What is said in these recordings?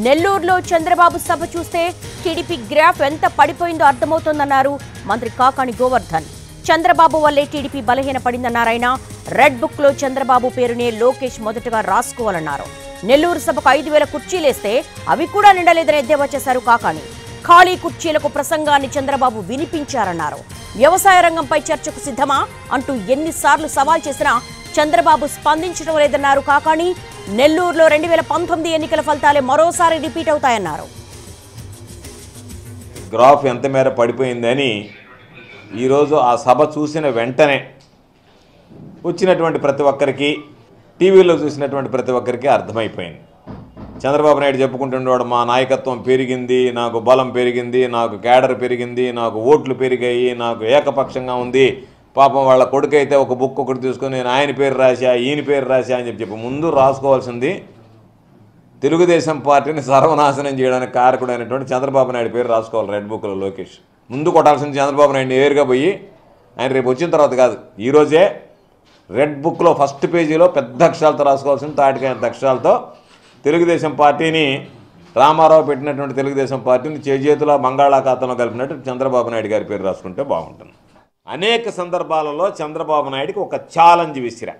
నెల్లూరులో చంద్రబాబు సభ చూస్తే TDP graph ఎంత పడిపోయిందో అర్థమవుతోందన్నారు మంత్రి కాకాణి గోవర్ధన్. చంద్రబాబు వల్లే టీడీపీ బలహీనపడిందన్నారు ఆయన. రెడ్ బుక్ లో చంద్రబాబు పేరునే లోకేష్ మొదటగా రాసుకోవాలన్నారు. నెల్లూరు సభకు 5,000 కుర్చీలేస్తే అవి కూడా నిండలేదని ఎద్దేవా చేశారు కాకాణి. ఖాళీ కుర్చీలకు ప్రసంగాన్ని చంద్రబాబు వినిపించారన్నారు. వ్యవసాయ రంగంపై చర్చకు సిద్ధమా అంటూ ఎన్నిసార్లు సవాల్ చేసినా చంద్రబాబు స్పందించడం లేదన్నారు కాకాణి. నెల్లూరులో 2019 ఎన్నికల ఫలితాలే మరోసారి రిపీట్ అవుతాయన్నారు. గ్రాఫ్ ఎంత మేర పడిపోయిందని ఈరోజు ఆ సభ చూసిన వెంటనే వచ్చినటువంటి ప్రతి ఒక్కరికి, టీవీలో చూసినటువంటి ప్రతి ఒక్కరికి అర్థమైపోయింది. చంద్రబాబు నాయుడు చెప్పుకుంటున్నాడు, మా నాయకత్వం పెరిగింది, నాకు బలం పెరిగింది, నాకు క్యాడర్ పెరిగింది, నాకు ఓట్లు పెరిగాయి, నాకు ఏకపక్షంగా ఉంది. పాపం వాళ్ళ కొడుకైతే ఒక బుక్ ఒకటి తీసుకొని నేను ఆయన పేరు రాశా, ఈయన పేరు రాశా అని చెప్పి ముందు రాసుకోవాల్సింది తెలుగుదేశం పార్టీని సర్వనాశనం చేయడానికి కారకుడైనటువంటి చంద్రబాబు నాయుడు పేరు రాసుకోవాలి. రెడ్ బుక్లో లోకేష్ ముందు కొట్టాల్సింది చంద్రబాబు నాయుడు నేరుగా పోయి, ఆయన రేపు వచ్చిన తర్వాత కాదు, ఈరోజే రెడ్ బుక్లో ఫస్ట్ పేజీలో పెద్ద అక్షరాలతో రాసుకోవాల్సింది, తాటికైన అక్షరాలతో తెలుగుదేశం పార్టీని, రామారావు పెట్టినటువంటి తెలుగుదేశం పార్టీని చేజేతుల బంగాళాఖాతంలో కలిపినట్టు చంద్రబాబు నాయుడు గారి పేరు రాసుకుంటే బాగుంటుంది. అనేక సందర్భాలలో చంద్రబాబు నాయుడికి ఒక ఛాలెంజ్ విసిరా,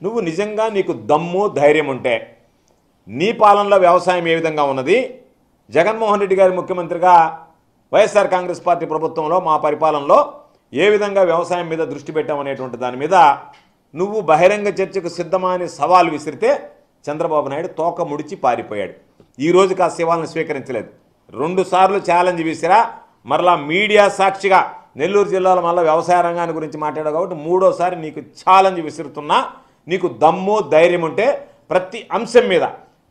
నువ్వు నిజంగా నీకు దమ్ము ధైర్యం ఉంటే నీ పాలనలో వ్యవసాయం ఏ విధంగా ఉన్నది, జగన్మోహన్ రెడ్డి గారి ముఖ్యమంత్రిగా వైఎస్ఆర్ కాంగ్రెస్ పార్టీ ప్రభుత్వంలో మా పరిపాలనలో ఏ విధంగా వ్యవసాయం మీద దృష్టి పెట్టామనేటువంటి దాని మీద నువ్వు బహిరంగ చర్చకు సిద్ధమా అని సవాల్ విసిరితే చంద్రబాబు నాయుడు తోక ముడిచి పారిపోయాడు. ఈ రోజుకి ఆ సవాల్ని స్వీకరించలేదు. 2 సార్లు ఛాలెంజ్ విసిరా, మరలా మీడియా సాక్షిగా నెల్లూరు జిల్లాలో మళ్ళీ వ్యవసాయ రంగాన్ని గురించి మాట్లాడావు కాబట్టి 3వసారి నీకు ఛాలెంజ్ విసురుతున్నా, నీకు దమ్ము ధైర్యం ఉంటే ప్రతి అంశం మీద,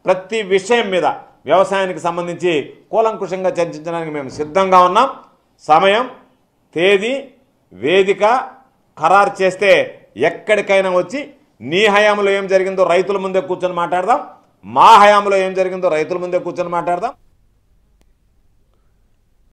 ప్రతి విషయం మీద వ్యవసాయానికి సంబంధించి కూలంకుషంగా చర్చించడానికి మేము సిద్ధంగా ఉన్నాం. సమయం, తేదీ, వేదిక ఖరారు చేస్తే ఎక్కడికైనా వచ్చి నీ హయాంలో ఏం జరిగిందో రైతుల ముందే కూర్చొని మాట్లాడదాం, మా హయాంలో ఏం జరిగిందో రైతుల ముందే కూర్చొని మాట్లాడదాం.